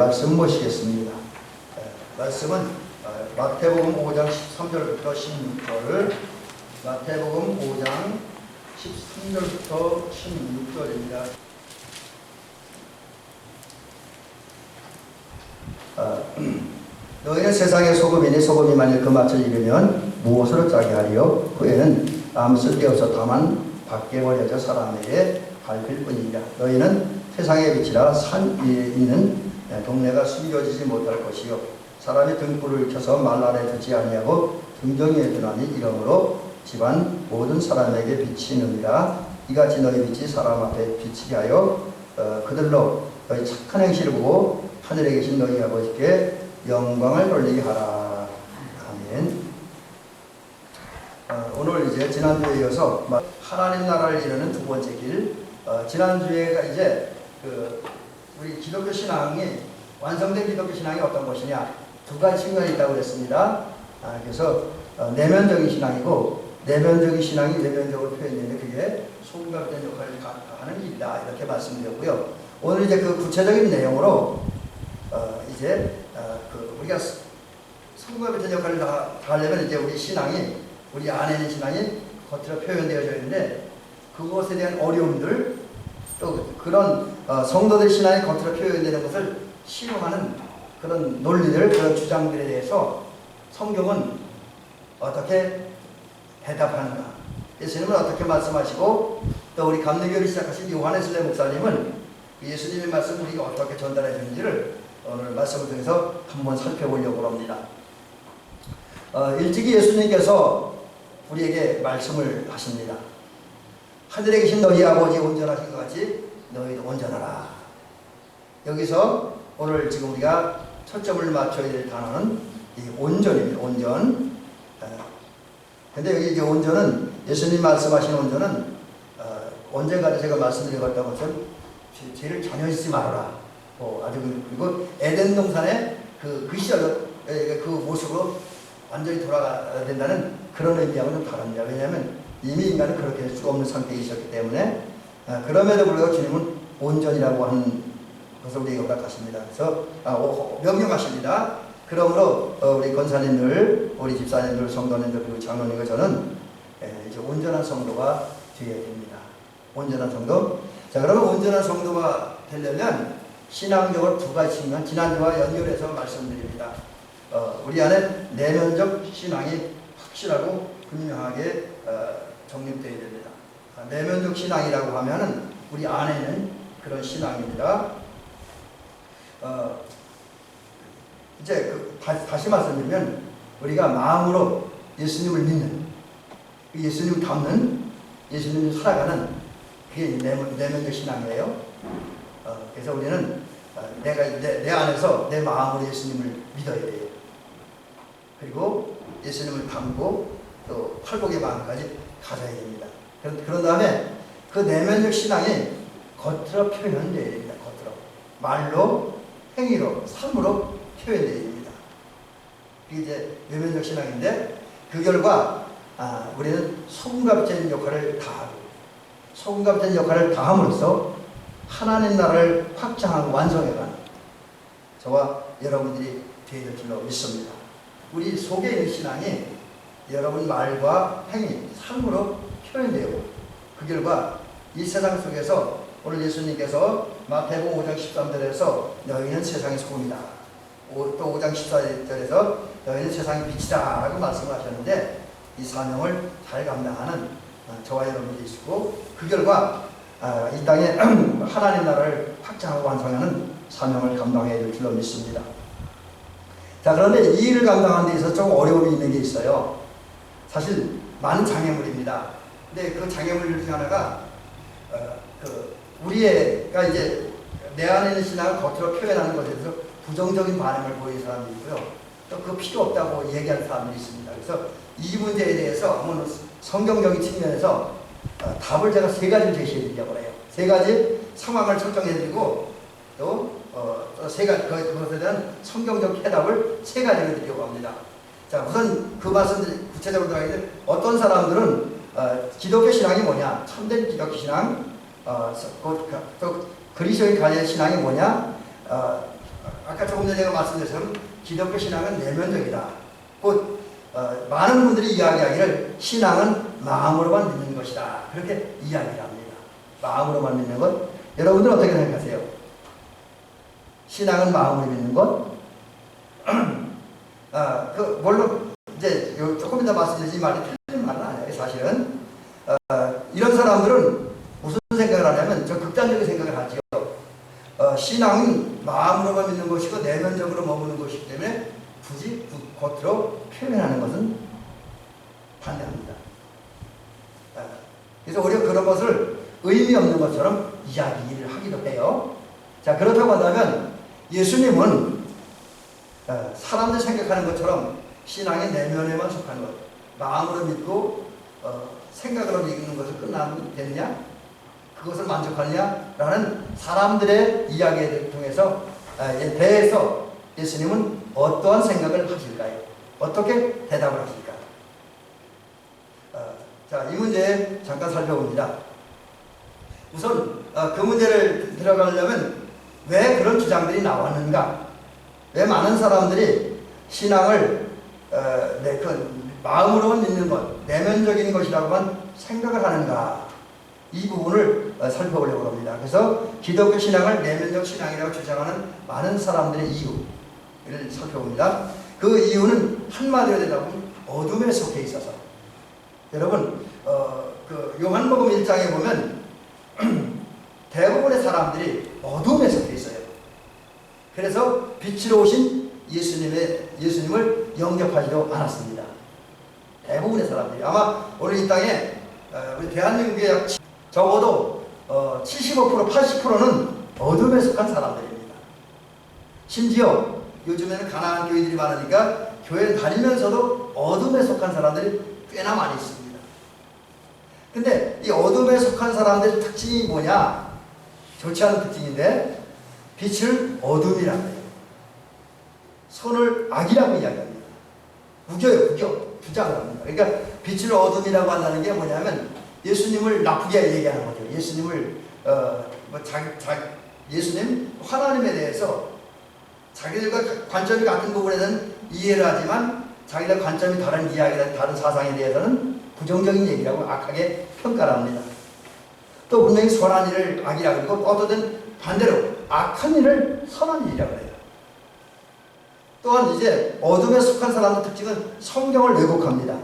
말씀 모시겠습니다. 말씀은 마태복음 5장 13절부터 16절, 마태복음 5장 13절부터 16절입니다. 너희는 세상의 소금이니 소금이 만일 그 맛을 잃으면 무엇으로 짜게 하리요? 후에는 아무 쓸데없어 다만 밖에 버려져 사람에게 밟힐 뿐이니라. 너희는 세상의 빛이라 산 위에 있는 동네가 숨겨지지 못할 것이요 사람이 등불을 켜서 말 아래 두지 아니하고 등정 위에 두나니 이러므로 집안 모든 사람에게 빛이 있느니라. 이같이 너희 빛이 사람 앞에 비치게 하여 그들로 너희 착한 행실을 보고 하늘에 계신 너희 아버지께 영광을 돌리게 하라. 아멘. 오늘 이제 지난주에 이어서 하나님 나라를 이루는 두 번째 길, 지난주에가 이제 우리 기독교 신앙이, 완성된 기독교 신앙이 어떤 것이냐, 두 가지 측면이 있다고 그랬습니다. 그래서 내면적인 신앙이고, 내면적인 신앙이 내면적으로 표현되는데 그게 소금과 같은 역할을 하는 길이다, 이렇게 말씀드렸고요. 오늘 이제 그 구체적인 내용으로 이제 우리가 소금과 같은 역할을 다 하려면 이제 우리 신앙이, 우리 안에 있는 신앙이 겉으로 표현되어져 있는데 그것에 대한 어려움들, 또 그런 성도들 신앙이 겉으로 표현되는 것을 실험하는 그런 논리들, 그런 주장들에 대해서 성경은 어떻게 대답하는가, 예수님은 어떻게 말씀하시고, 또 우리 감리교를 시작하신 요한에슬레 목사님은 예수님의 말씀을 우리가 어떻게 전달해 주는지를 오늘 말씀을 통해서 한번 살펴보려고 합니다. 일찍이 예수님께서 우리에게 말씀을 하십니다. 하늘에 계신 너희 아버지 온전하신 것 같이 너희도 온전하라. 여기서 오늘 지금 우리가 초점을 맞춰야 될 단어는 이 온전입니다. 온전. 근데 여기 이제 온전은, 예수님 말씀하신 온전은 언젠가도 제가 말씀드렸던 것처럼 죄를 전혀 잊지 말아라. 그리고 에덴 동산의 그 시절 그 모습으로 완전히 돌아가야 된다는 그런 의미하고는 다릅니다. 왜냐하면 이미 인간은 그렇게 할 수가 없는 상태에 있었기 때문에, 그럼에도 불구하고 주님은 온전이라고 하는 것을 우리에게 허락하십니다. 그래서 명령하십니다. 그러므로 우리 권사님들, 우리 집사님들, 성도님들, 그리고 장로님과 저는 이제 온전한 성도가 되어야 됩니다. 온전한 성도. 자, 그러면 온전한 성도가 되려면 신앙적으로 두 가지 측면, 지난주와 연결해서 말씀드립니다. 우리 안에 내면적 신앙이 확실하고 분명하게 정립되어야 됩니다. 내면적 신앙이라고 하면은 우리 안에 있는 그런 신앙입니다. 이제 다시 말씀드리면 우리가 마음으로 예수님을 믿는, 예수님을 닮는, 예수님을 살아가는 그게 내면적 신앙이에요. 그래서 우리는 내 안에서 내 마음으로 예수님을 믿어야 돼요. 그리고 예수님을 닮고 또 팔복의 마음까지 가져야 됩니다. 그런 다음에 그 내면적 신앙이 겉으로 표현되어야 됩니다. 겉으로. 말로, 행위로, 삶으로 표현되어야 됩니다. 그게 이제 내면적 신앙인데, 그 결과 우리는 소금과 빛의 역할을 다하고, 소금과 빛의 역할을 다함으로써 하나님 나라를 확장하고 완성해가는 저와 여러분들이 되어야 될 줄로 믿습니다. 우리 속에 있는 신앙이 여러분 말과 행위, 삶으로 표현되고, 그 결과 이 세상 속에서 오늘 예수님께서 마태복음 5장 13절에서 너희는 세상의 소금이다, 또 5장 14절에서 너희는 세상의 빛이다 라고 말씀을 하셨는데, 이 사명을 잘 감당하는 저와 여러분들이 있고, 그 결과 이 땅에 하나님 나라를 확장하고 완성하는 사명을 감당해야 될 줄로 믿습니다. 자, 그런데 이 일을 감당하는 데 있어서 좀 어려움이 있는 게 있어요. 사실 많은 장애물입니다. 근데 그 장애물 중에 하나가 우리가 이제 내 안에 있는 신앙을 겉으로 표현하는 것에 대해서 부정적인 반응을 보이는 사람이 있고요. 또 그 필요 없다고 얘기하는 사람들이 있습니다. 그래서 이 문제에 대해서 한번 성경적인 측면에서 답을 제가 세 가지를 제시해드리려고 해요. 세 가지 상황을 설정해드리고, 또 세 가지, 그것에 대한 성경적 해답을 세 가지를 드리려고 합니다. 자, 우선 그 말씀들 구체적으로 들어가는데, 어떤 사람들은 기독교 신앙이 뭐냐, 참된 기독교 신앙, 또 그리스도인 관련 신앙이 뭐냐, 아까 조금 전에 제가 말씀드린 것처럼 기독교 신앙은 내면적이다. 곧 많은 분들이 이야기하기를 신앙은 마음으로만 믿는 것이다. 그렇게 이야기를 합니다. 마음으로만 믿는 것. 여러분들은 어떻게 생각하세요? 신앙은 마음으로 믿는 것? 물론 이제 조금 이따 말씀드리지 말이 틀린 말은 아니에요. 사실은 이런 사람들은 무슨 생각을 하냐면 저 극단적인 생각을 하죠. 신앙은 마음으로만 믿는 것이고 내면적으로 머무는 것이기 때문에 굳이 겉으로 표현하는 것은 반대합니다. 그래서 오히려 그런 것을 의미 없는 것처럼 이야기를 하기도 해요. 자, 그렇다고 한다면 예수님은 사람들이 생각하는 것처럼 신앙의 내면에만 속한 것, 마음으로 믿고 생각으로 믿는 것을 끝나면 되느냐? 그것을 만족하느냐라는 사람들의 이야기를 통해서 대해서 예수님은 어떠한 생각을 하실까요? 어떻게 대답을 하실까? 자, 이 문제 잠깐 살펴봅니다. 우선 그 문제를 들어가려면 왜 그런 주장들이 나왔는가? 왜 많은 사람들이 신앙을 마음으로만 믿는 것, 내면적인 것이라고만 생각을 하는가? 이 부분을 살펴보려고 합니다. 그래서 기독교 신앙을 내면적 신앙이라고 주장하는 많은 사람들의 이유를 살펴봅니다. 그 이유는 한마디로 대답하면 어둠에 속해 있어서. 여러분, 그 요한복음 1장에 보면 대부분의 사람들이 어둠에 속해 있어요. 그래서 빛으로 오신 예수님을 영접하지도 않았습니다. 대부분의 사람들이. 아마 오늘 이 땅에 우리 대한민국의 적어도 75%, 80%는 어둠에 속한 사람들입니다. 심지어 요즘에는 가난한 교회들이 많으니까 교회를 다니면서도 어둠에 속한 사람들이 꽤나 많이 있습니다. 근데 이 어둠에 속한 사람들의 특징이 뭐냐? 좋지 않은 특징인데 빛을 어둠이라고 해요. 선을 악이라고 이야기합니다. 우겨요. 주장을 합니다. 그러니까 빛을 어둠이라고 한다는 게 뭐냐면 예수님을 나쁘게 얘기하는 거죠. 예수님을 예수님 하나님에 대해서 자기들과 관점이 같은 부분에는 이해를 하지만 자기들 관점이 다른 이야기나 다른 사상에 대해서는 부정적인 얘기라고 악하게 평가를 합니다. 또 분명히 선한 일을 악이라고 그러고 어떤 때는 반대로 악한 일을 선한 일이라고 해요. 또한 이제 어둠에 속한 사람의 특징은 성경을 왜곡합니다.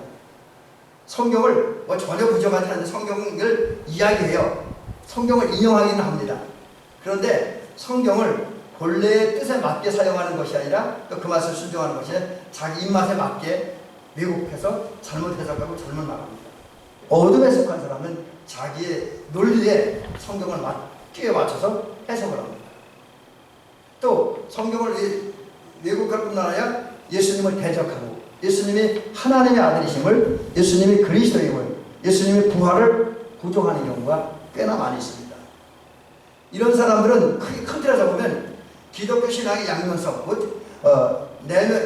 성경을 전혀 부정하지 않는데 성경을 이야기해요. 성경을 인용하기는 합니다. 그런데 성경을 본래의 뜻에 맞게 사용하는 것이 아니라 또 그 맛을 순종하는 것이 아니라 자기 입맛에 맞게 왜곡해서 잘못 해석하고 잘못 말합니다. 어둠에 속한 사람은 자기의 논리에 성경을 맞게 맞춰서 해석을 합니다. 또 성경을 왜곡할 뿐만 아니라 예수님을 대적하고 예수님이 하나님의 아들이심을, 예수님이 그리스도임을, 예수님의 부활을 부정하는 경우가 꽤나 많이 있습니다. 이런 사람들은 큰 틀에서 보면 기독교 신앙의 양면성,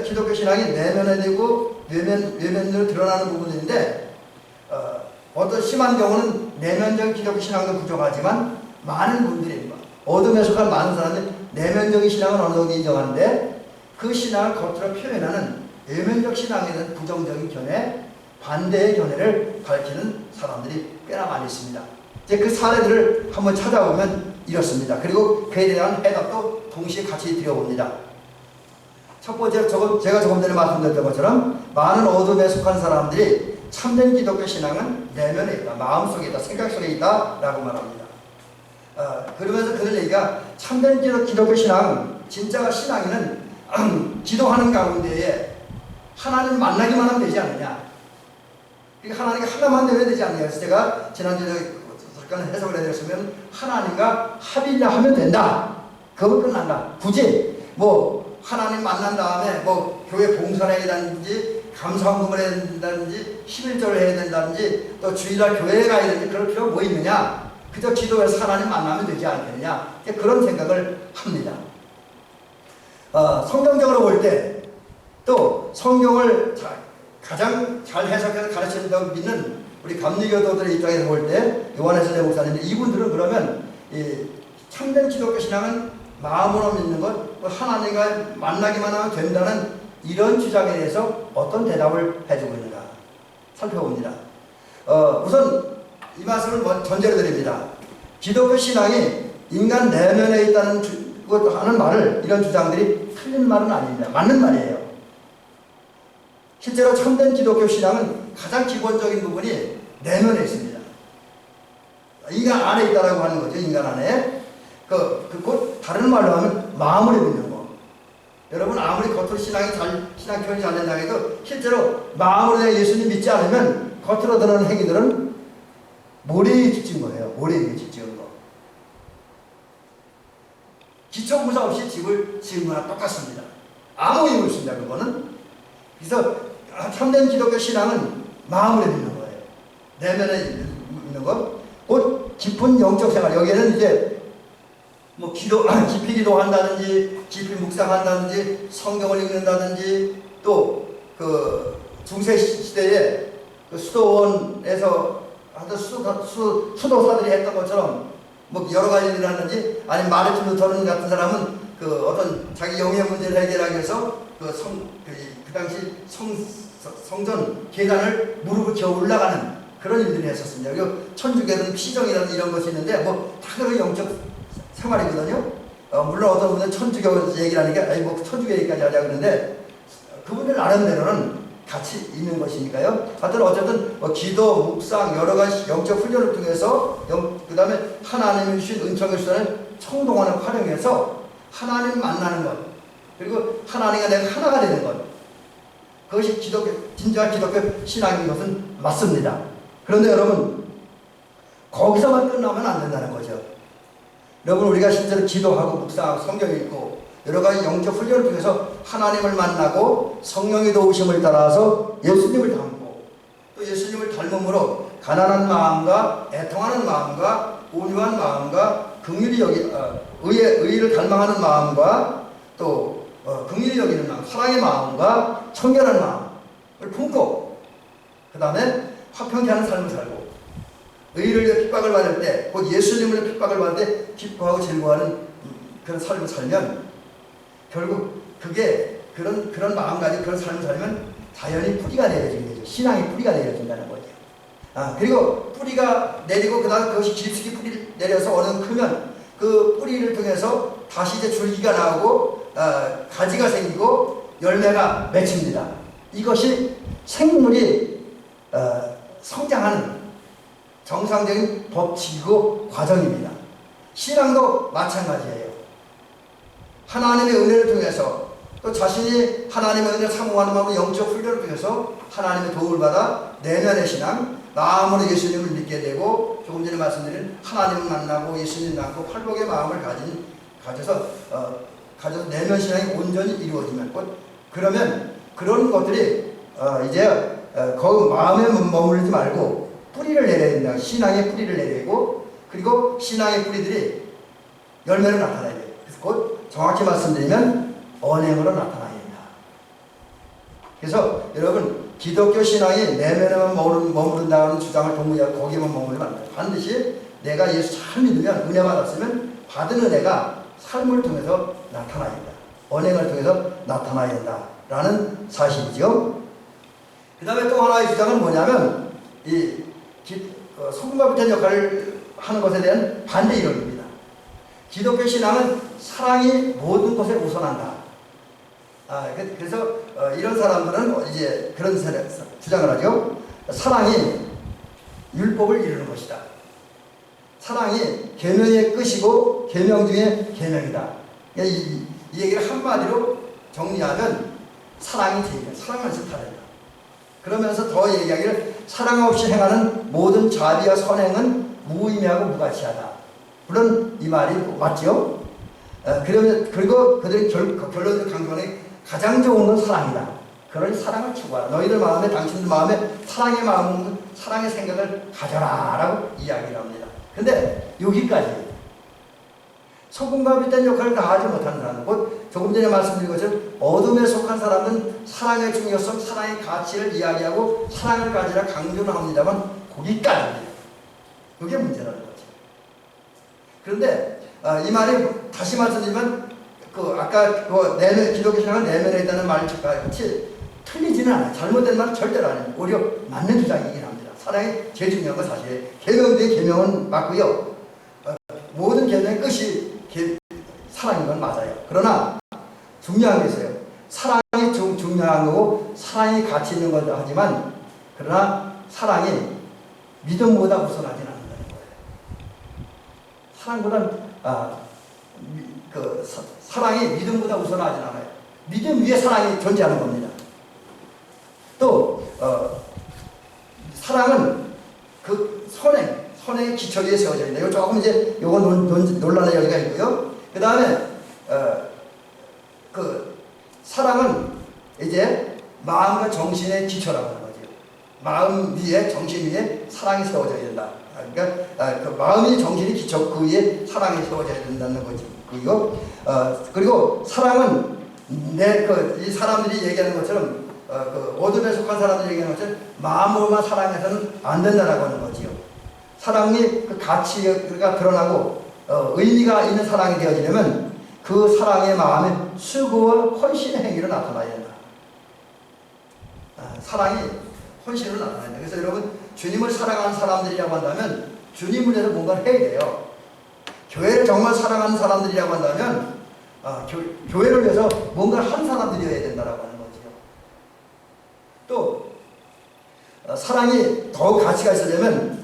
기독교 신앙이 내면에 되고 외면으로 드러나는 부분인데 어떤 심한 경우는 내면적인 기독교 신앙도 부족하지만 많은 분들이 어둠에 속한 많은 사람들이 내면적인 신앙은 어느 정도 인정하는데 그 신앙을 겉으로 표현하는 외면적 신앙에 대한 부정적인 견해, 반대의 견해를 밝히는 사람들이 꽤나 많이 있습니다. 이제 그 사례들을 한번 찾아보면 이렇습니다. 그리고 그에 대한 해답도 동시에 같이 드려봅니다. 첫 번째, 제가 조금 전에 말씀드렸던 것처럼 많은 어둠에 속한 사람들이 참된 기독교 신앙은 내면에 있다, 마음속에 있다, 생각 속에 있다 라고 말합니다. 그러면서 그들 얘기가 참된 기독교 신앙, 진짜 신앙인은 기도하는 가운데에 하나님 만나기만 하면 되지 않느냐. 그러니까 하나님과 하나만 되면 되지 않느냐. 그래서 제가 지난주에 잠깐 해석을 해드렸으면 하나님과 합의냐 하면 된다. 그거 끝난다. 굳이 하나님 만난 다음에 교회 봉사를 해야 된다든지 감사헌금을 해야 된다든지 11절을 해야 된다든지 또 주일날 교회에 가야 되는지 그럴 필요가 뭐 있느냐. 그저 기도해서 하나님 만나면 되지 않겠느냐. 그런 생각을 합니다. 성경적으로 볼 때 또 성경을 가장 잘 해석해서 가르친다고 믿는 우리 감리교도들의 입장에서 볼 때 요한에서 목사님들 이분들은 그러면 참된 기독교 신앙은 마음으로 믿는 것, 하나님과 만나기만 하면 된다는 이런 주장에 대해서 어떤 대답을 해주고 있는가 살펴봅니다. 우선 이 말씀을 전제로 드립니다. 기독교 신앙이 인간 내면에 있다는 하는 말을, 이런 주장들이 틀린 말은 아닙니다. 맞는 말이에요. 실제로 참된 기독교 신앙은 가장 기본적인 부분이 내면에 있습니다. 인간 안에 있다라고 하는 거죠. 인간 안에. 곧 다른 말로 하면 마음으로 믿는 거. 여러분 아무리 겉으로 신앙 표현이 잘 된다고 해도 실제로 마음으로 내가 예수님 믿지 않으면 겉으로 드러나는 행위들은 모래에 지친 거예요. 모래에 지친 거. 기초부사 없이 집을 지은 거나 똑같습니다. 아무 이유 없습니다. 그거는. 그래서 참된 기독교 신앙은 마음으로 믿는 거예요. 내면에 있는 것. 곧 깊은 영적 생활. 여기에는 이제 뭐 깊이 기도한다든지, 깊이 묵상한다든지, 성경을 읽는다든지, 또 중세 시대에 수도원에서 하여튼 수도사들이 했던 것처럼 뭐 여러 가지 일을 하는지, 아니면 마르틴 루터는 같은 사람은 어떤 자기 영의 문제를 해결하기 위해서 그 당시 성전 계단을 무릎을 기어 올라가는 그런 일들을 했었습니다. 그리고 천주교는 피정이라는 이런 것이 있는데 뭐 다 그런 영적 생활이거든요. 물론 어떤 분은 천주교 얘기를 하니까 뭐 천주교 얘기까지 하자 그러는데 그분들 나름대로는 같이 있는 것이니까요. 하여튼 어쨌든 기도, 묵상, 여러 가지 영적 훈련을 통해서 그 다음에 하나님이 주신 은총의 수단을 총동원을 활용해서 하나님 만나는 것, 그리고 하나님과 내가 하나가 되는 것, 그것이 진정한 기독교 신앙인 것은 맞습니다. 그런데 여러분 거기서만 끝나면 안 된다는 거죠. 여러분 우리가 실제로 기도하고 묵상하고 성경 읽고 여러 가지 영적 훈련을 통해서 하나님을 만나고 성령의 도우심을 따라서 예수님을 닮고 또 예수님을 닮음으로 가난한 마음과 애통하는 마음과 온유한 마음과 의를 갈망하는 마음과 또 긍휼히 여기는 마음, 사랑의 마음과 청결한 마음을 품고 그 다음에 화평케 하는 삶을 살고 의를 위해 핍박을 받을 때, 곧 예수님을 핍박을 받을 때 기뻐하고 즐거워하는 그런 삶을 살면 결국 그게 그런 마음가짐, 그런 삶을 살면 자연히 뿌리가 내려지게 되죠. 신앙이 뿌리가 내려진다는 거죠. 그리고 뿌리가 내리고 그 다음 그것이 깊숙이 뿌리 내려서 어느 정도 크면 그 뿌리를 통해서 다시 이제 줄기가 나오고 가지가 생기고 열매가 맺힙니다. 이것이 생물이 성장하는 정상적인 법칙이고 과정입니다. 신앙도 마찬가지예요. 하나님의 은혜를 통해서 또 자신이 하나님의 은혜를 사모하는 마음으로 영적 훈련을 통해서 하나님의 도움을 받아 내면의 신앙, 마음으로 예수님을 믿게 되고 조금 전에 말씀드린 하나님을 만나고 예수님 낳고 팔복의 마음을 가져서 내면 신앙이 온전히 이루어지면 그러면 그런 것들이 이제 거기 마음에 머무르지 말고 뿌리를 내려야 된다. 신앙의 뿌리를 내리고 그리고 신앙의 뿌리들이 열매로 나타나야 돼요. 그래서 곧 정확히 말씀드리면 언행으로 나타나야 된다. 그래서 여러분 기독교 신앙이 내면에만 머무른다는 주장을 동의하고 거기에만 머무르면 안 돼요. 반드시 내가 예수 잘 믿으면 은혜 받았으면 받은 은혜가 삶을 통해서 나타나야 된다. 언행을 통해서 나타나야 된다라는 사실이죠. 그 다음에 또 하나의 주장은 뭐냐면 소금과 비슷한 역할을 하는 것에 대한 반대 이론입니다. 기독교 신앙은 사랑이 모든 것에 우선한다. 그래서 이런 사람들은 이제 그런 주장을 하죠. 사랑이 율법을 이루는 것이다. 사랑이 계명의 끝이고 계명 중에 계명이다. 이 얘기를 한마디로 정리하면 사랑이 제일이다. 사랑하면서 살아야 된다. 그러면서 더 얘기하기를 사랑 없이 행하는 모든 자비와 선행은 무의미하고 무가치하다. 물론 이 말이 맞죠? 그리고 그들이 결론을 강조하는 가장 좋은 건 사랑이다. 그러니 사랑을 추구하라. 너희들 마음에, 당신들 마음에 사랑의 생각을 가져라 라고 이야기를 합니다. 근데 여기까지 소금과 비슷한 역할을 다 하지 못하는 사람, 곧 조금 전에 말씀드린 것처럼 어둠에 속한 사람은 사랑의 중요성, 사랑의 가치를 이야기하고 사랑을 가지라 강조를 합니다만 거기까지입니다. 그게 문제라는 거죠. 그런데 이 말이 다시 말씀드리면 아까 내면, 기독교 신앙은 내면에 있다는 말같이 틀리지는 않아요. 잘못된 말은 절대로 아니에요. 오히려 맞는 주장이긴 합니다. 사랑이 제일 중요한 건 사실이에요. 계명 중에 계명은 맞고요. 모든 계명의 끝이 사랑인 건 맞아요. 그러나 중요한 게 있어요. 사랑이 중요한 거고 사랑이 가치 있는 거다 하지만 그러나 사랑이 믿음보다 우선하지는 않는다는 거예요. 사랑보다 사랑이 믿음보다 우선하지는 않아요. 믿음 위에 사랑이 존재하는 겁니다. 또 사랑은 그 선행의 기초 위에 세워져 있네요. 조금 이제 요건 논란의 여지가 있고요. 그 다음에 사랑은 이제 마음과 정신의 기초라고 하는 거죠. 마음 위에 정신 위에 사랑이 세워져야 된다. 그러니까 그 마음이 정신이 기초 그 위에 사랑이 세워져야 된다는 거죠. 그리고 사랑은 이 사람들이 얘기하는 것처럼 어둠에 속한 사람들이 얘기하는 것처럼 마음으로만 사랑해서는 안 된다라고 하는 거지요. 사랑이 그 가치가 드러나고 의미가 있는 사랑이 되어지려면 그 사랑의 마음에 수고와 헌신의 행위로 나타나야 된다. 사랑이 헌신으로 나타나야 된다. 그래서 여러분 주님을 사랑하는 사람들이라고 한다면 주님을 위해서 뭔가를 해야 돼요. 교회를 정말 사랑하는 사람들이라고 한다면 교회를 위해서 뭔가를 한 사람들이어야 된다라고 하는 거죠. 또 사랑이 더욱 가치가 있으려면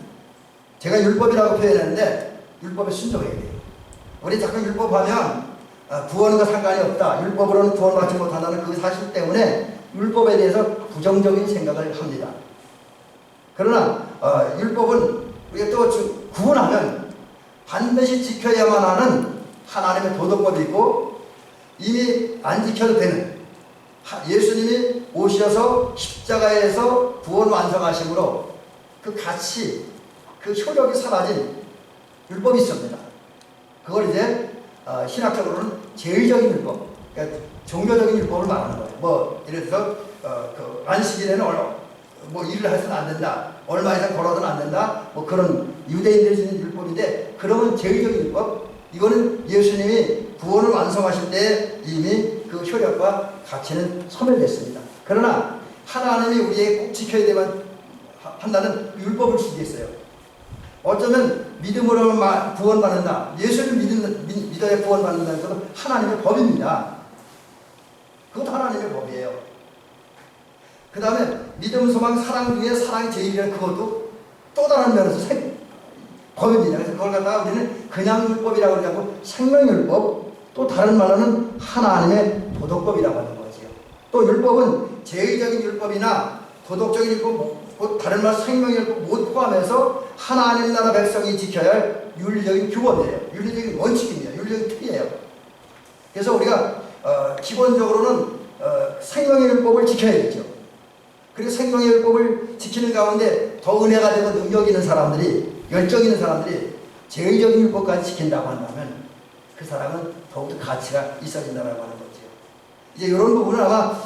제가 율법이라고 표현했는데 율법에 순종해야 돼요. 우리 자꾸 율법하면 구원과 상관이 없다. 율법으로는 구원받지 못한다는 그 사실 때문에 율법에 대해서 부정적인 생각을 합니다. 그러나 율법은 우리가 또 구원하면 반드시 지켜야만 하는 하나님의 도덕법이 있고 이미 안 지켜도 되는 예수님이 오셔서 십자가에서 구원 완성하심으로 그 가치, 그 효력이 사라진 율법이 있습니다. 그걸 이제 신학적으로는 제의적인 율법, 그러니까 종교적인 율법을 말하는 거예요. 예를 들어서 그 안식일에는 일을 해서는 안 된다, 얼마 이상 걸어서는 안 된다, 그런 유대인들이 주는 율법인데 그러면 제의적인 율법, 이거는 예수님이 구원을 완성하실 때 이미 그 효력과 가치는 소멸됐습니다. 그러나 하나님이 우리에게 꼭 지켜야 되만 한다는 율법을 준비했어요. 어쩌면 믿음으로만 구원받는다, 예수를 믿어야 구원받는다는 것도 하나님의 법입니다. 그것도 하나님의 법이에요. 그 다음에 믿음, 소망, 사랑 중에 사랑이 제일이라는 그것도 또 다른 면에서 법입니다. 그래서 그걸 갖다가 우리는 그냥 율법이라고 그러지 않고 생명율법, 또 다른 말로는 하나님의 도덕법이라고 하는 거지요. 또 율법은 제의적인 율법이나 도덕적인 율법, 다른 말 생명율법 못 포함해서 하나님 나라 백성이 지켜야 할 윤리적인 규범이에요. 윤리적인 원칙입니다. 윤리적인 틀이에요. 그래서 우리가 기본적으로는 생명의 율법을 지켜야겠죠. 그리고 생명의 율법을 지키는 가운데 더 은혜가 되고 능력 있는 사람들이, 열정 있는 사람들이 제의적인 율법까지 지킨다고 한다면 그 사람은 더욱더 가치가 있어진다고 하는 거죠. 이제 이런 부분은 아마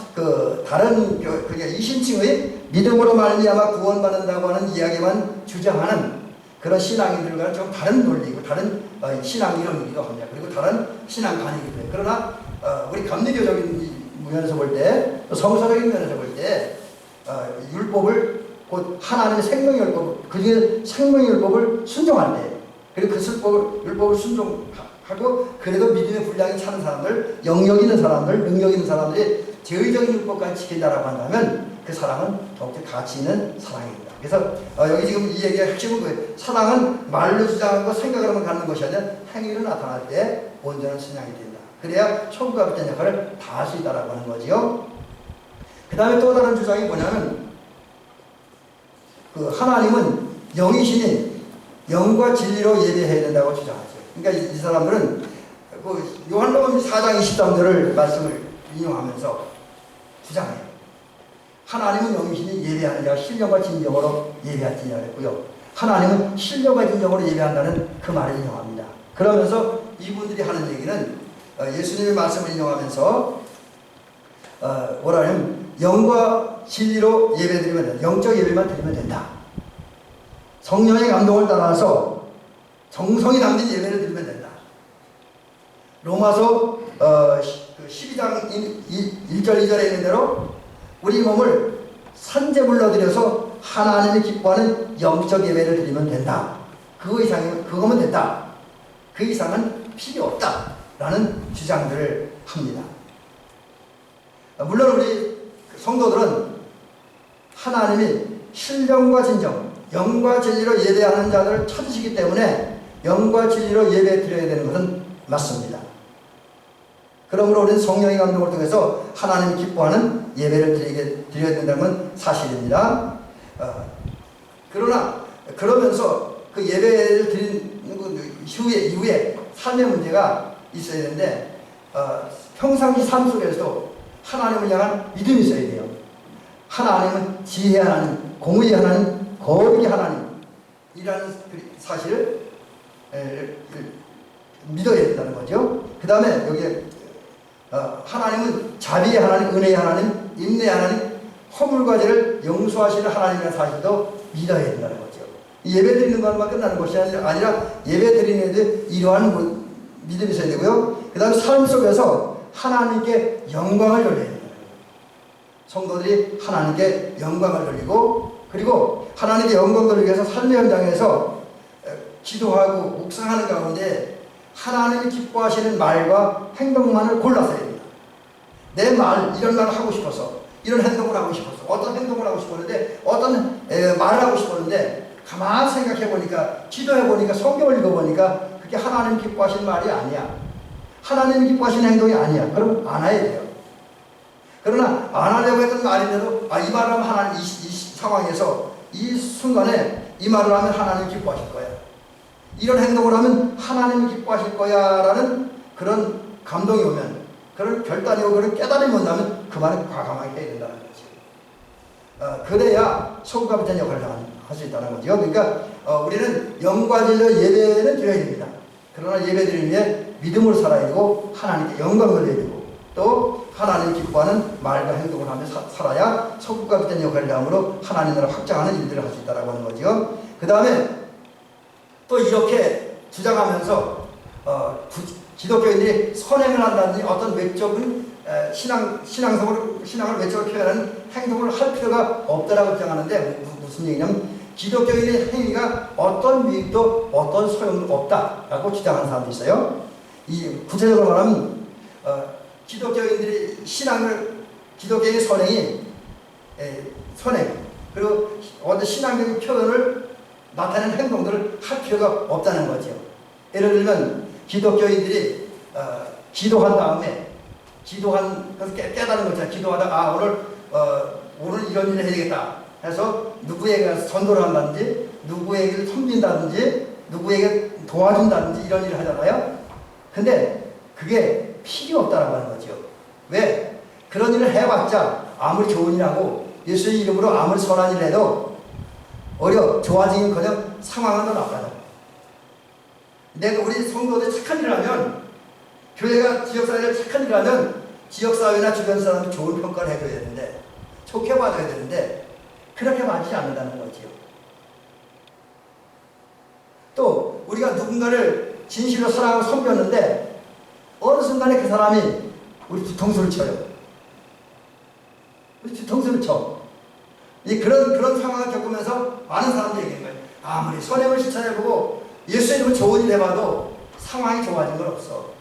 다른 그러니까 이신층의 믿음으로 말미암아 구원받는다고 하는 이야기만 주장하는 그런 신앙인들과는 좀 다른 논리고 다른 신앙 이론이기도 합니다. 그리고 다른 신앙관이기도 해요. 그러나 우리 감리교적인 면에서 볼 때, 또 성서적인 면에서 볼 때 율법을 곧 하나님의 생명의 율법, 그중에 생명의 율법을 순종할 때, 그리고 그 율법을 순종하고 그래도 믿음의 분량이 차는 사람들, 영역 있는 사람들, 능력 있는 사람들이 제의적인 율법까지 지킨다라고 한다면 그 사랑은 더욱더 가치 있는 사랑입니다. 그래서 여기 지금 이 얘기의 핵심은 뭐예요? 사랑은 말로 주장하고 생각으로만 갖는 것이 아니라 행위로 나타날 때 온전한 신앙이 된다. 그래야 천국과 같은 역할을 다 할 수 있다라고 하는 거지요. 그 다음에 또 다른 주장이 뭐냐면 하나님은 영이시니 영과 진리로 예배해야 된다고 주장하죠. 그러니까 이 사람들은 요한복음 4장 23절을 말씀을 인용하면서 주장해요. 하나님은 영이시니 예배하는 자가 신령과 진정으로 예배할지니라 했고요. 하나님은 신령과 진정으로 예배한다는 그 말을 인용합니다. 그러면서 이분들이 하는 얘기는 예수님의 말씀을 인용하면서 뭐라 하냐면 영과 진리로 예배드리면 된다. 영적 예배만 드리면 된다. 성령의 감동을 따라서 정성이 담긴 예배를 드리면 된다. 로마서 그 12장 1절 2절에 있는 대로 우리 몸을 산제물로 드려서 하나님이 기뻐하는 영적 예배를 드리면 된다. 그거면 된다. 그 이상은 필요 없다. 라는 주장들을 합니다. 물론 우리 성도들은 하나님이 신령과 진정, 영과 진리로 예배하는 자들을 찾으시기 때문에 영과 진리로 예배 드려야 되는 것은 맞습니다. 그러므로 우리는 성령의 감동을 통해서 하나님이 기뻐하는 예배를 드려야 된다는 건 사실입니다. 그러나 그러면서 그 예배를 드리는 이후에 삶의 문제가 있어야 되는데 평상시 삶 속에서도 하나님을 향한 믿음이 있어야 돼요. 하나님은 지혜의 하나님, 공의의 하나님, 거룩의 하나님이라는 사실을 믿어야 된다는 거죠. 그 다음에 여기에 하나님은 자비의 하나님, 은혜의 하나님, 인내의 하나님, 허물과 죄를 용서하시는 하나님이라는 사실도 믿어야 된다는 거죠. 예배 드리는 것만 끝나는 것이 아니라 예배 드리는 데 이러한 믿음이 있어야 되고요. 그 다음에 삶 속에서 하나님께 영광을 돌려야 됩니다. 성도들이 하나님께 영광을 돌리고, 그리고 하나님께 영광 돌리기 위해서 삶의 현장에서 기도하고 묵상하는 가운데 하나님이 기뻐하시는 말과 행동만을 골라서 해야 됩니다. 내 말, 이런 말을 하고 싶어서, 이런 행동을 하고 싶어서, 어떤 행동을 하고 싶었는데, 어떤 말을 하고 싶었는데, 가만히 생각해 보니까, 기도해 보니까, 성경을 읽어 보니까, 그게 하나님 기뻐하시는 말이 아니야. 하나님 기뻐하시는 행동이 아니야. 그럼 안 해야 돼요. 그러나 안 하려고 했던 말인데도 이 말을 하면 하나님 이 상황에서 이 순간에 이 말을 하면 하나님 기뻐하실 거야. 이런 행동을 하면 하나님이 기뻐하실 거야 라는 그런 감동이 오면, 그런 결단이 오고 그런 깨달음이 온다면 그 말은 과감하게 해야 된다는 거지. 그래야 소금과 비슷한 역할을 할 수 있다는 거죠. 그러니까 우리는 영과 진리로 예배는 드려야 됩니다. 그러나 예배 드리는 게 믿음으로 살아야 되고 하나님께 영광을 드려야 되고 또 하나님이 기뻐하는 말과 행동을 하며 살아야 소금과 비슷한 역할을 함으로 하나님 나라 확장하는 일들을 할 수 있다는 거죠. 그 다음에 또 이렇게 주장하면서 기독교인들이 선행을 한다든지 어떤 외적인 신앙을 외적으로 표현하는 행동을 할 필요가 없다라고 주장하는데 무슨 얘기냐면 기독교인의 행위가 어떤 유익도 어떤 소용도 없다라고 주장하는 사람도 있어요. 이 구체적으로 말하면 기독교인들이 기독교인의 선행 그리고 어떤 신앙적인 표현을 나타내는 행동들을 할 필요가 없다는 거죠. 예를 들면 기독교인들이 기도한 다음에 그래서 깨달은 거잖아요. 기도하다가 오늘 이런 일을 해야 되겠다 해서 누구에게 가서 전도를 한다든지 누구에게 섬긴다든지 누구에게 도와준다든지 이런 일을 하잖아요. 근데 그게 필요 없다라고 하는 거죠. 왜? 그런 일을 해봤자 아무리 좋은 일하고 예수의 이름으로 아무리 선한 일을 해도 좋아지긴커녕 상황은 더 나빠져. 우리 성도들 착한 일을 하면 교회가 지역사회를 착한 일을 하면 지역사회나 주변 사람이 좋은 평가를 해줘야 되는데 좋게 봐줘야 되는데 그렇게 봐주지 않는다는 거지요. 또 우리가 누군가를 진실로 사랑하고 섬겼는데 어느 순간에 그 사람이 우리 뒤통수를 쳐요. 우리 뒤통수를 쳐. 그런 상황을 겪으면서 많은 사람들이 얘기하는 거예요. 아무리 선행을 실천해보고 예수의 이름으로 좋은 일 해봐도 상황이 좋아진 건 없어.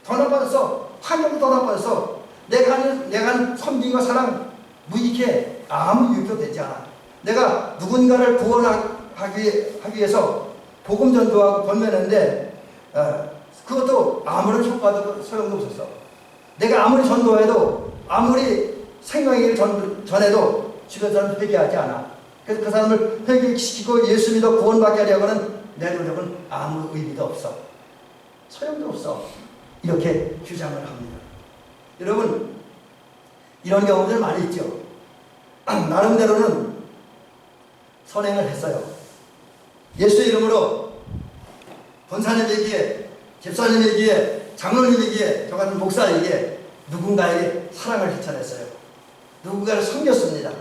더 나빠졌어. 환경도 더 나빠졌어. 내가 한 섬김과 사랑 무익해. 아무 유익도 되지 않아. 내가 누군가를 구원하기 위해서 복음 전도하고 권면했는데 그것도 아무런 효과도 소용도 없었어. 내가 아무리 전도해도 아무리 생명의 길을 전해도 주변 사람은 회개하지 않아. 그래서 그 사람을 회개시키고 예수 믿어 구원받게 하려고 하는 내 노력은 아무 의미도 없어. 소용도 없어. 이렇게 주장을 합니다. 여러분 이런 경우들 많이 있죠. 나름대로는 선행을 했어요. 예수 이름으로 권사님에게, 집사님에게, 장로님에게, 저 같은 목사에게 누군가에게 사랑을 실천했어요. 누군가를 섬겼습니다.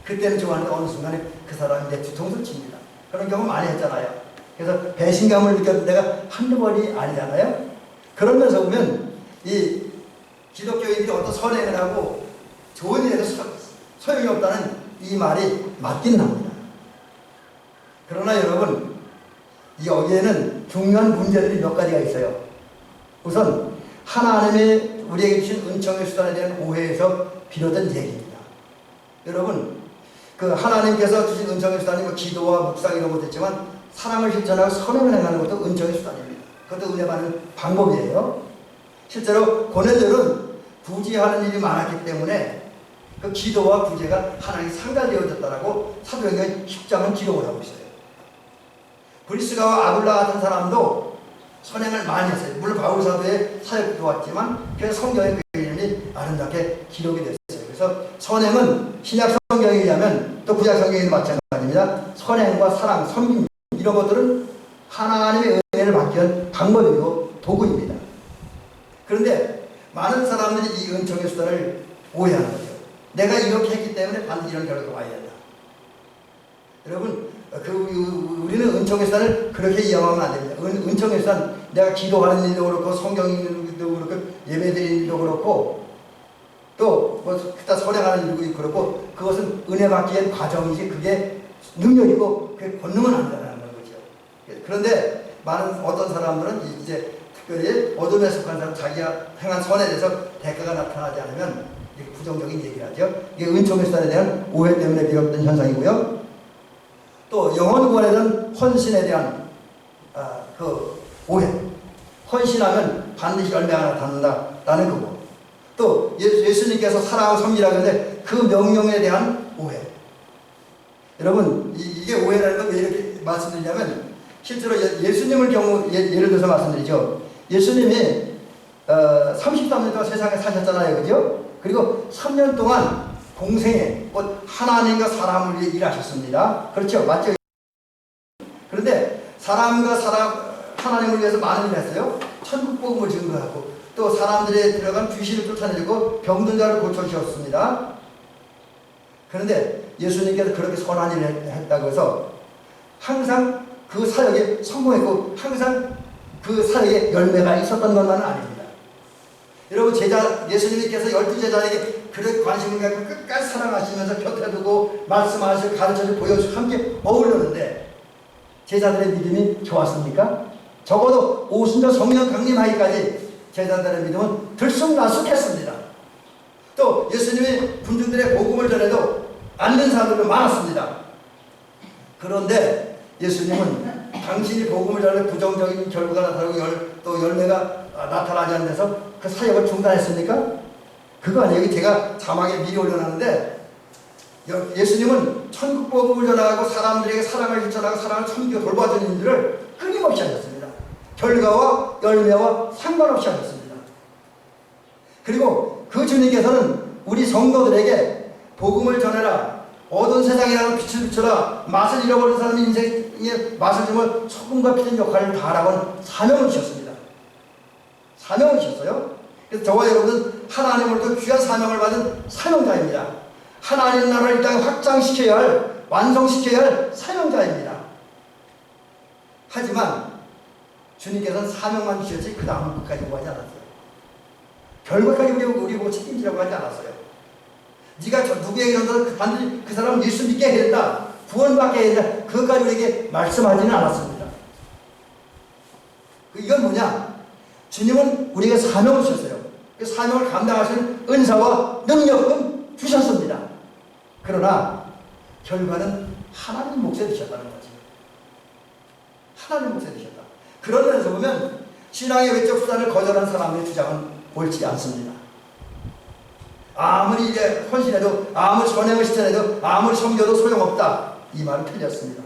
그때는 좋아하는데 어느 순간에 그 사람이 내 뒤통수를 칩니다. 그런 경우 많이 했잖아요. 그래서 배신감을 느꼈던 데가 한두 번이 아니잖아요. 그러면서 보면 이 기독교인들이 어떤 선행을 하고 좋은 일에도 소용이 없다는 이 말이 맞긴 합니다. 그러나 여러분, 여기에는 중요한 문제들이 몇 가지가 있어요. 우선 하나님의 우리에게 주신 은총의 수단에 대한 오해에서 비롯된 얘기입니다. 여러분, 그 하나님께서 주신 은총의 수단이 뭐 기도와 묵상 이런 것도 있지만 사랑을 실천하고 선행을 행하는 것도 은총의 수단입니다. 그것도 은혜 받는 방법이에요. 실제로 고넬료는 구제하는 일이 많았기 때문에 그 기도와 구제가 하나님이 상달되어졌다라고 사도행전 10장은 기록을 하고 있어요. 브리스가와 아굴라 같은 사람도 선행을 많이 했어요. 물론 바울 사도의 사역도 좋았지만 그래서 성경에 그 이름이 아름답게 기록이 됐어요. 그래서 선행은 신약 성경에 의하면 또 구약 성경에도 마찬가지입니다. 선행과 사랑, 섬김 이런 것들은 하나님의 은혜를 받기 위한 방법이고 도구입니다. 그런데 많은 사람들이 이 은총의 수단을 오해하는 거죠. 내가 이렇게 했기 때문에 반드시 이런 결과가 와야 된다. 여러분, 우리는 은총의 수단을 그렇게 이용하면 안 됩니다. 은총의 수단, 내가 기도하는 일도 그렇고 성경 읽는 일도 그렇고 예배 드리는 일도 그렇고 또 그다 선행하는 일도 그렇고 그것은 은혜 받기 위한 과정이지 그게 능력이고 그게 권능은 아니다라는 거죠. 그런데 어떤 사람들은 이제 특별히 어둠에 속한 사람 자기가 행한 선에 대해서 대가가 나타나지 않으면 부정적인 얘기를 하죠. 이게 은총의 수단에 대한 오해 때문에 비롯된 현상이고요. 또 영혼 구원에 대한 헌신에 대한 그 오해. 헌신하면 반드시 열매가 나타난다라는 거고. 또 예수님께서 사랑하고 섬기라고 하는데 그 명령에 대한 오해. 여러분, 이게 오해라는 건 왜 이렇게 말씀드리냐면 실제로 예수님을 경우 예를 들어서 말씀드리죠. 예수님이 33년 동안 세상에 사셨잖아요. 그죠? 그리고 3년 동안 공생에 하나님과 사람을 위해 일하셨습니다. 그렇죠? 맞죠? 그런데 사람과 하나님을 위해서 많은 일을 했어요. 천국 복음을 증거하고 또 사람들에 들어간 귀신을 쫓아내고 병든 자를 고쳐주셨습니다. 그런데 예수님께서 그렇게 선한 일을 했다고 해서 항상 그 사역에 성공했고 항상 그 사역에 열매가 있었던 것만은 아닙니다. 여러분, 예수님께서 12제자에게 그렇게 관심을 갖고 끝까지 사랑하시면서 곁에 두고 말씀하시고 가르쳐주고 보여주고 함께 어울렸는데 제자들의 믿음이 좋았습니까? 적어도 오순절 성령 강림하기까지 제자들의 믿음은 들쑥날쑥했습니다. 또 예수님이 군중들의 복음을 전해도 안 된 사람들도 많았습니다. 그런데 예수님은 당신이 복음을 전해 부정적인 결과가 나타나고 또 열매가 나타나지 않는 데서 그 사역을 중단했습니까? 그거 아니에요. 제가 자막에 미리 올려놨는데 예수님은 천국 복음을 전하고 사람들에게 사랑을 실천하고 사랑을 섬기고 돌봐주는 일들을 끊임없이 하셨습니다. 결과와 열매와 상관없이 하셨습니다. 그리고 그 주님께서는 우리 성도들에게 복음을 전해라, 어두운 세상이라는 빛을 비춰라, 맛을 잃어버린 사람의 인생에 맛을 주면 소금과 피는 역할을 다하라고 사명을 주셨습니다. 사명을 주셨어요. 그래서 저와 여러분은 하나님으로부터 귀한 사명을 받은 사명자입니다. 하나님 나라를 이 땅에 확장시켜야 할, 완성시켜야 할 사명자입니다. 하지만 주님께서는 사명만 주셨지 그 다음 끝까지 요구하지 않았어요. 결과까지 우리 보고 책임지라고 하지 않았어요. 네가 누구에게 이런다면 반드시 그 사람은 예수 믿게 해야 된다, 구원받게 해야 된다, 그것까지 우리에게 말씀하지는 않았습니다. 이건 뭐냐? 주님은 우리에게 사명을 주셨어요. 그 사명을 감당하시는 은사와 능력은 주셨습니다. 그러나 결과는 하나님 몫에 드셨다는 거지. 하나님 몫에 드셨다. 그런 면에서 보면 신앙의 외적 수단을 거절한 사람의 주장은 옳지 않습니다. 아무리 이제 헌신해도, 아무리 선행을 실천해도, 아무리 섬겨도 소용없다, 이 말은 틀렸습니다.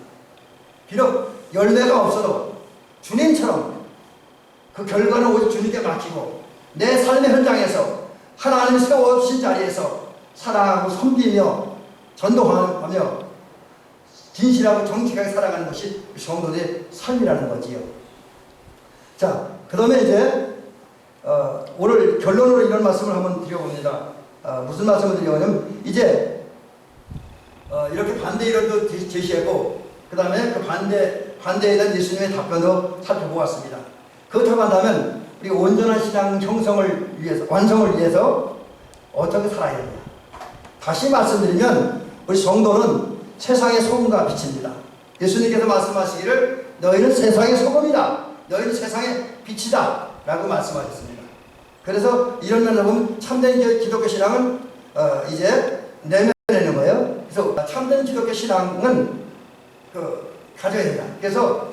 비록 열매가 없어도 주님처럼 그 결과는 오직 주님께 맡기고 내 삶의 현장에서 하나님이 세워주신 자리에서 사랑하고 섬기며 전도하며 진실하고 정직하게 살아가는 것이 성도들의 삶이라는 거지요. 자, 그 다음에 이제 오늘 결론으로 이런 말씀을 한번 드려봅니다. 무슨 말씀을 드리냐면 이제 이렇게 반대 이론도 제시하고 그 다음에 그 반대에 대한 예수님의 답변도 살펴보았습니다. 그렇다고 한다면 우리 온전한 신앙 형성을 위해서, 완성을 위해서 어떻게 살아야 되냐. 다시 말씀드리면 우리 성도는 세상의 소금과 빛입니다. 예수님께서 말씀하시기를 너희는 세상의 소금이다, 너희는 세상의 빛이다 라고 말씀하셨습니다. 그래서 이런 면에서 보면 참된 기독교 신앙은 이제 내면에는 거예요. 그래서 참된 기독교 신앙은 가져야 된다. 그래서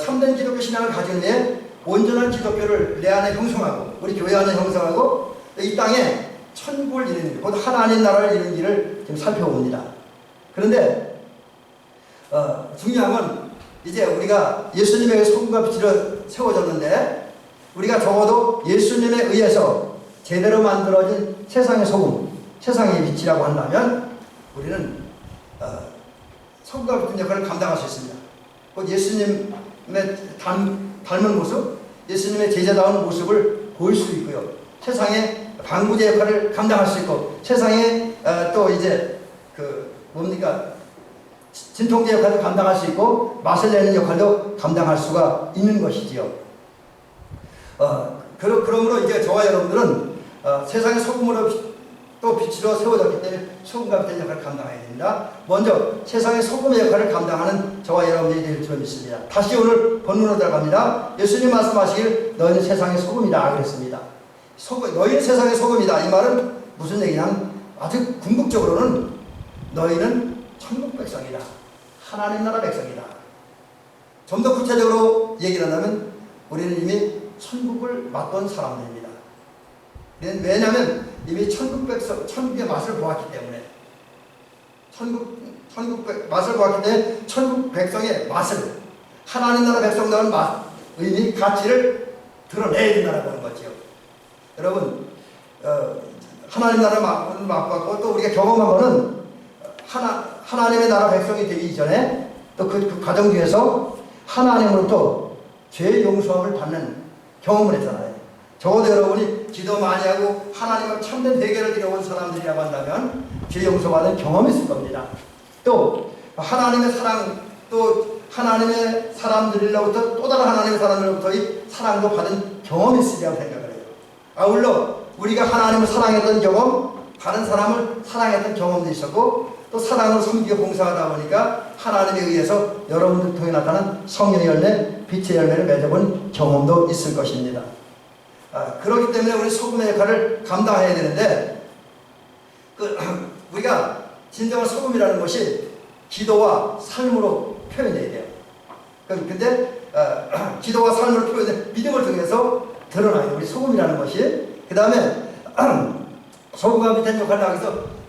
참된 기독교 신앙을 가지는 데 온전한 기독교를 내 안에 형성하고 우리 교회 안에 형성하고 이 땅에 천국을 이루는 길, 곧 하나님 나라를 이루는 길을 지금 살펴봅니다. 그런데 중요한 건 이제 우리가 예수님의 소금과 빛으로 세워졌는데 우리가 적어도 예수님에 의해서 제대로 만들어진 세상의 소금, 세상의 빛이라고 한다면 우리는 소금과 빛 역할을 감당할 수 있습니다. 곧 예수님의 닮은 모습, 예수님의 제자다운 모습을 보일 수 있고요. 세상의 방부제 역할을 감당할 수 있고, 세상에 또 이제 진통제 역할도 감당할 수 있고, 맛을 내는 역할도 감당할 수가 있는 것이지요. 그러므로 이제 저와 여러분들은 세상의 소금으로 또 빛으로 세워졌기 때문에 소금과 빛의 역할을 감당해야 됩니다. 먼저 세상의 소금의 역할을 감당하는 저와 여러분들이 될 줄 믿습니다. 다시 오늘 본문으로 들어갑니다. 예수님 말씀하시길 너희는 세상의 소금이다 그랬습니다. 너희는 세상의 소금이다. 이 말은 무슨 얘기냐면 아주 궁극적으로는 너희는 천국 백성이다, 하나님 나라 백성이다. 좀 더 구체적으로 얘기를 한다면 우리는 이미 천국을 맛본 사람들입니다. 왜냐하면 이미 천국의 맛을 보았기 때문에, 맛을 보았기 때문에 천국 백성의 맛을, 하나님 나라 백성다운 맛, 의미, 가치를 드러내야 된다고 하는 거죠. 여러분, 하나님 나라 맛봤고 또 우리가 경험한 거는 하나님의 나라 백성이 되기 이전에 또 그 과정 중에서 하나님으로부터 죄 용서함을 받는 경험을 했잖아요. 적어도 여러분이 기도 많이 하고 하나님을 참된 대결을 드려온 사람들이라고 한다면 죄 용서받은 경험이 있을 겁니다. 또 하나님의 사랑, 또 하나님의 사람들로부터 또 다른 하나님의 사람들로부터의 사랑도 받은 경험이 있으리라고 생각을 해요. 아울러 우리가 하나님을 사랑했던 경험, 다른 사람을 사랑했던 경험도 있었고, 또 사랑으로 섬기고 봉사하다 보니까 하나님에 의해서 여러분들 통해 나타난 성령의 열매, 빛의 열매를 맺어본 경험도 있을 것입니다. 그렇기 때문에 우리 소금의 역할을 감당해야 되는데, 우리가 진정한 소금이라는 것이 기도와 삶으로 표현돼야 돼요. 근데 기도와 삶으로 표현돼 믿음을 통해서 드러나요. 우리 소금이라는 것이. 그 다음에 소금과 빛의 역할을 하기 위해서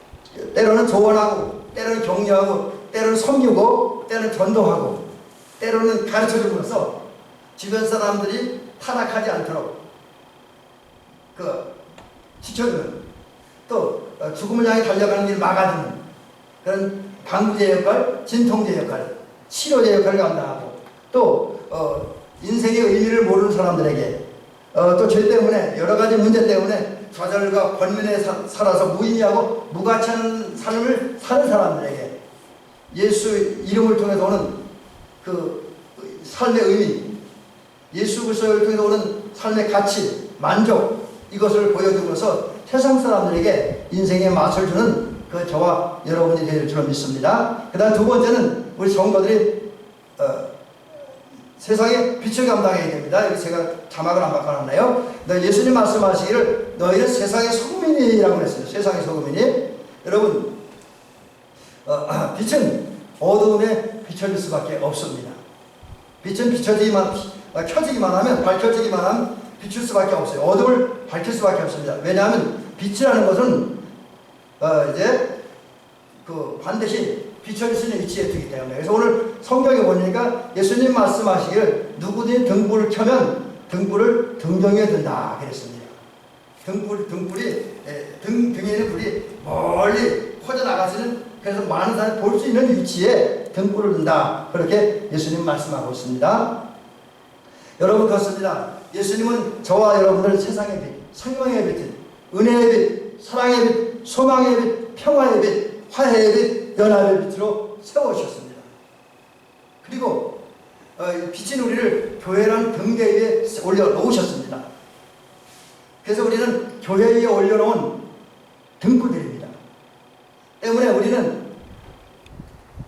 때로는 조언하고, 때로는 격려하고, 때로는 섬기고, 때로는 전도하고, 때로는 가르쳐줌으로써 주변 사람들이 타락하지 않도록 지켜주는, 또 죽음을 향해 달려가는 길을 막아주는 그런 방부제 역할, 진통제 역할, 치료제 역할을 감당하고, 또 인생의 의미를 모르는 사람들에게, 또 죄 때문에, 여러 가지 문제 때문에 좌절과 권면에 살아서 무의미하고 무가치한 삶을 사는 사람들에게 예수 이름을 통해서 오는 그 삶의 의미, 예수 그리스도를 통해서 오는 삶의 가치, 만족, 이것을 보여줌으로써 세상 사람들에게 인생의 맛을 주는 저와 여러분이 될 줄 믿습니다. 그 다음 두 번째는 우리 성도들이 세상의 빛을 감당해야 됩니다. 여기 제가 자막을 안 바꿔놨나요? 예수님 말씀하시기를 너희는 세상의 소금이니라고 그랬습니다. 세상의 소금이니. 여러분, 빛은 어두움에 비춰질 수밖에 없습니다. 빛은 켜지기만 하면, 밝혀지기만 하면 비출 수밖에 없어요. 어둠을 밝힐 수밖에 없습니다. 왜냐하면 빛이라는 것은 반드시 비춰질 수 있는 위치에 두기 때문에. 그래서 오늘 성경에 보니까 예수님 말씀하시기를 누구든지 등불을 켜면 등불을 등정에 든다 그랬습니다. 등에 있는 불이 멀리 퍼져나가시는, 그래서 많은 사람이 볼 수 있는 위치에 등불을 든다, 그렇게 예수님 말씀하고 있습니다. 여러분, 그렇습니다. 예수님은 저와 여러분들 세상의 빛, 성령의 빛, 은혜의 빛, 사랑의 빛, 소망의 빛, 평화의 빛, 화해의 빛, 연합의 빛으로 세워주셨습니다. 그리고 빛인 우리를 교회라는 등대 위에 올려놓으셨습니다. 그래서 우리는 교회 위에 올려놓은 등불들입니다. 때문에 우리는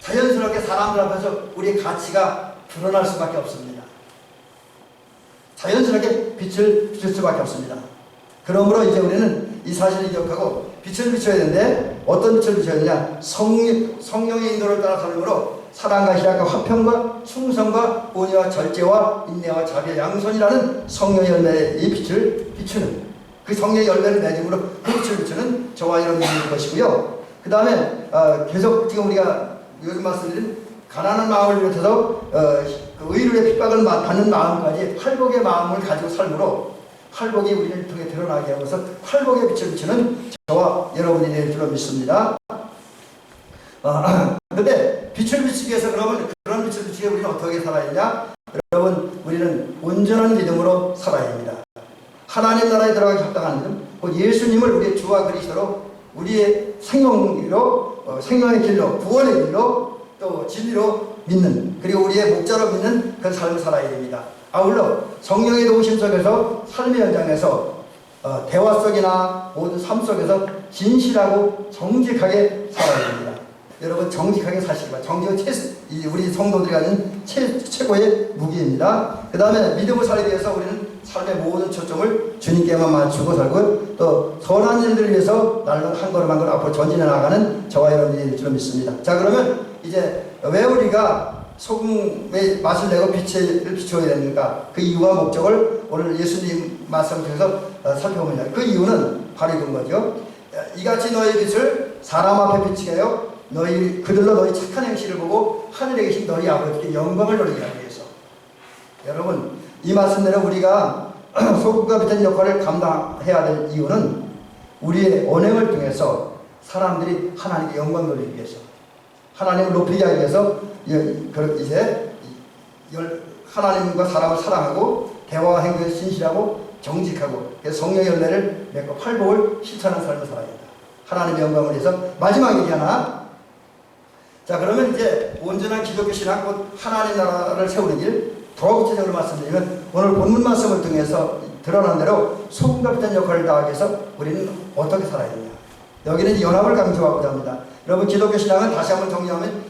자연스럽게 사람들 앞에서 우리의 가치가 드러날 수밖에 없습니다. 자연스럽게 빛을 비출 수밖에 없습니다. 그러므로 이제 우리는 이 사실을 기억하고 빛을 비춰야 되는데 어떤 빛을 비춰야 되냐? 성령의 인도를 따라 삶으로 사랑과 희락과 화평과 충성과 온유와 절제와 인내와 자비와 양선이라는 성령의 열매의 이 빛을 비추는, 그 성령의 열매를 맺음으로 그 빛을 비추는 저와 여러분이 것이고요. 그 다음에 계속 지금 우리가 요즘 말씀드린 가난한 마음을 비롯해서 그 의로의 핍박을 받는 마음까지 팔복의 마음을 가지고 삶으로 팔복이 우리를 통해 드러나게 하면서 팔복의 빛을 비추는 저와 여러분이 될 줄로 믿습니다. 그런데 빛을 비추기 위해서 그러면 그런 빛을 비추기 위해 우리는 어떻게 살아야 되냐? 여러분, 우리는 온전한 믿음으로 살아야 합니다. 하나님 나라에 들어가기 합당한 믿음, 곧 예수님을 우리의 주와 그리스도로 우리의 생명의 길로, 구원의 길로, 또 진리로 믿는, 그리고 우리의 목자로 믿는 그 삶을 살아야 됩니다. 아울러 성령의 도우심 속에서 삶의 현장에서 대화 속이나 모든 삶 속에서 진실하고 정직하게 살아야 됩니다. 여러분, 정직하게 사시기 바랍니다. 정직은 우리 성도들이 가진 최고의 무기입니다. 그 다음에 믿음을 살기 위해서 우리는 삶의 모든 초점을 주님께만 맞추고 살고, 또 선한 일들을 위해서 날로 한 걸음 한 걸음 앞으로 전진해 나가는 저와 여러분이 될 줄 믿습니다. 자, 그러면 이제 왜 우리가 소금의 맛을 내고 빛을 비추어야 되는가? 그 이유와 목적을 오늘 예수님 말씀을 통해서 살펴보자. 그 이유는 바로 이건 거죠. 이같이 너희 빛을 사람 앞에 비치게 하여 그들로 너희 착한 행실을 보고 하늘에 계신 너희 아버지께 영광을 돌리게 하기 위해서. 여러분, 이 말씀대로 우리가 소금과 빛의 역할을 감당해야 될 이유는 우리의 언행을 통해서 사람들이 하나님께 영광 돌리기 위해서, 하나님을 높이게 하기 위해서 이제 하나님과 사람을 사랑하고 대화와 행동에 진실하고 정직하고 성령의 열매를 맺고 팔복을 실천하는 삶을 살아야 된다. 하나님의 영광을 위해서. 마지막 얘기 하나. 자, 그러면 이제 온전한 기독교 신앙, 곧 하나님 나라를 세우는 길, 더 구체적으로 말씀드리면 오늘 본문 말씀을 통해서 드러난 대로 소금과 빛의 역할을 다하기 위해서 우리는 어떻게 살아야 되냐. 여기는 연합을 강조하고자 합니다. 여러분, 기독교 신앙은 다시 한번 정리하면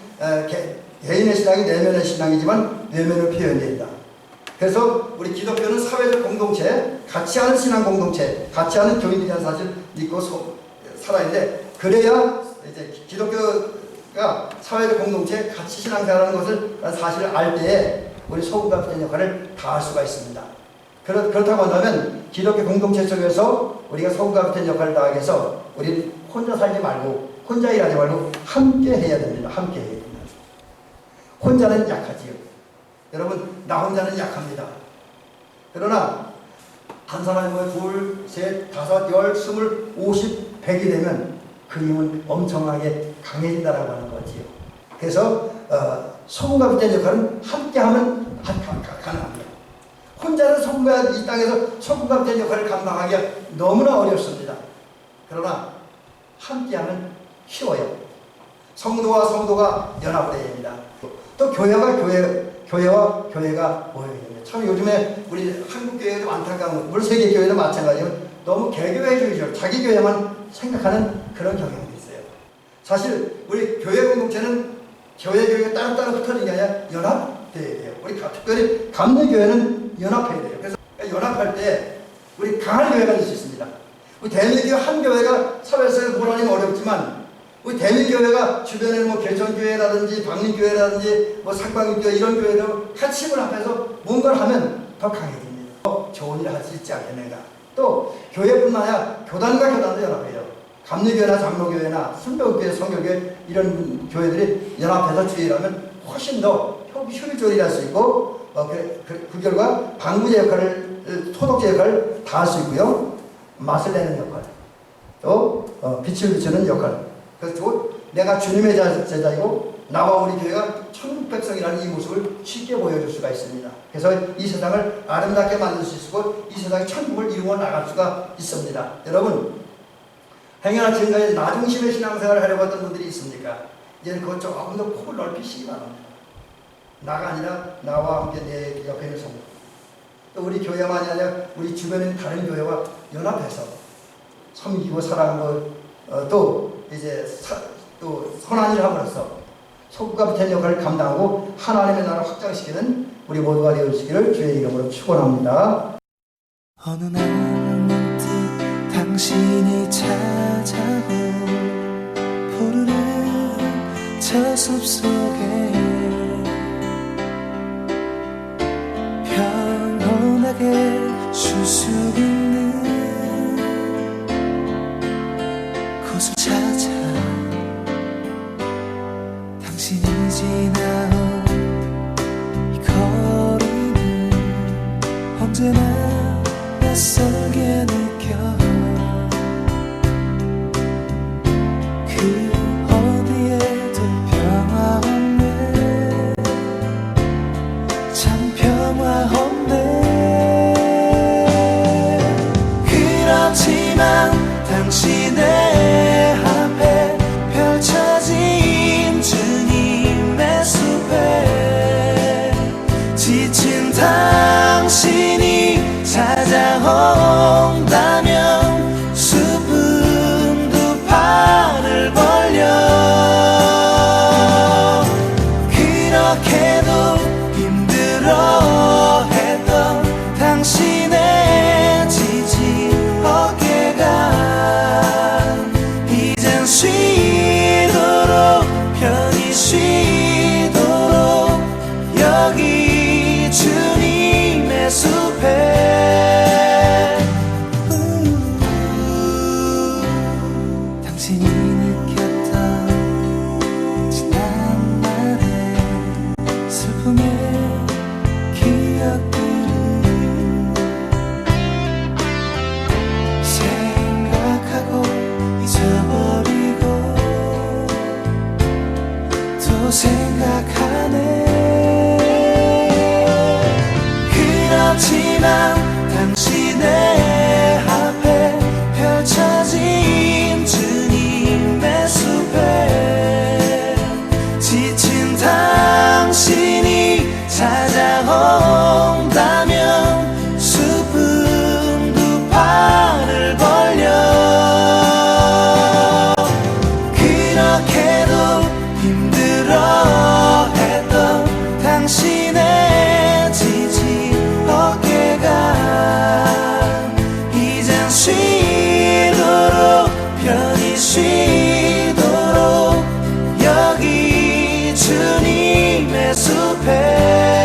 개인의 신앙이 내면의 신앙이지만 외면을 표현된다. 그래서 우리 기독교는 사회적 공동체, 같이 하는 신앙 공동체, 같이 하는 교인이라는 사실을 믿고 살아야 되는데, 그래야 이제 기독교가 사회적 공동체, 같이 신앙생활하는 것을 사실을 알 때에 우리 소금과 빛의 역할을 다할 수가 있습니다. 그렇다고 한다면 기독교 공동체 속에서 우리가 소금과 빛의 역할을 다하기 위해서 우리는 혼자 살지 말고, 혼자 일하지 말고 함께 해야 됩니다. 함께 해야 됩니다. 혼자는 약하지요. 여러분, 나 혼자는 약합니다. 그러나 한 사람이 뭐 둘, 셋, 다섯, 열, 스물, 50, 100이 되면 그 힘은 엄청나게 강해진다라고 하는 거지요. 그래서 소금과 빛의 역할은 함께하면 가능합니다. 혼자는 이 땅에서 소금과 빛의 역할을 감당하기가 너무나 어렵습니다. 그러나 함께하면 쉬워요. 성도와 성도가 연합을 해야 됩니다. 또 교회와 교회가 모여야 됩니다. 참 요즘에 우리 한국 교회도 안타까운, 물론 세계 교회도 마찬가지지만 너무 개교회주의죠. 자기 교회만 생각하는 그런 경향이 있어요. 사실 우리 교회 공동체는 교회가 따로따로 흩어진 게 아니라 연합돼야 돼요. 우리 특별히 감리교회는 연합해야 돼요. 그래서 연합할 때 우리 강한 교회가 될 수 있습니다. 우리 대미교회 한 교회가 사회에서 뭘 하면 어렵지만, 우리 대미교회가 주변에 뭐 개천교회라든지 박림교회라든지 뭐 상방교회 이런 교회도 같이 힘을 합해서 뭔가를 하면 더 강해집니다. 더 좋은 일을 할 수 있지 않겠는가. 또 교회뿐만 아니라 교단과 교단도 연합해요. 감리교회나 장로교회나 순교교회, 성교교회 이런 교회들이 연합해서 주의하면 훨씬 더 효율적으로 일할 수 있고, 그 결과 방부제 역할을, 소독제 역할을 다 할 수 있고요. 맛을 내는 역할, 또 빛을 비추는 역할. 그래서 내가 주님의 제자이고 나와 우리 교회가 천국 백성이라는 이 모습을 쉽게 보여줄 수가 있습니다. 그래서 이 세상을 아름답게 만들 수 있고 이 세상의 천국을 이루어 나갈 수가 있습니다. 여러분, 행여나 지금까지 나 중심의 신앙생활을 하려고 했던 분들이 있습니까? 이제는 그것 조금 더 폭을 넓히시기 바랍니다. 나가 아니라 나와 함께 내 옆에 있는 성도, 또 우리 교회만이 아니라 우리 주변에 있는 다른 교회와 연합해서 섬기고 사랑하고 또 이제 또 선한 일을 함으로써 소국과 된 역할을 감당하고 하나님의 나라를 확장시키는 우리 모두가 되어주시기를 주의 이름으로 축원합니다. 어느 날 문득 당신이 찾아오 푸르른 저 숲속에 평온하게 쉴 수 있는 곳을 찾아 당신이 지나온 이 거리는 언제나 낯설게 느껴 그 어디에도 평화 없네 참 평화 없네 그렇지만 당신의 앞에 펼쳐진 주님의 숲에 지친 당신이 찾아온다면 숲은 두 팔을 벌려 그렇게도 힘들어했던 당신의 지친 어깨가 이젠 쉬도록 편히 쉬도록 여기 주님의 숲에 당신이 느꼈던 지난 날의 슬픔의 기억들을 생각하고 잊어버리고 또 생각하네 그렇지만 당신의 앞에 펼쳐진 주님의 숲에 지친 당신이 찾아온다면 숲은 두 팔을 벌려 그렇게도 힘들어했던 당신의 지친 어깨가 이젠 쉬도록 편히 쉬도록 여기 주님의 숲에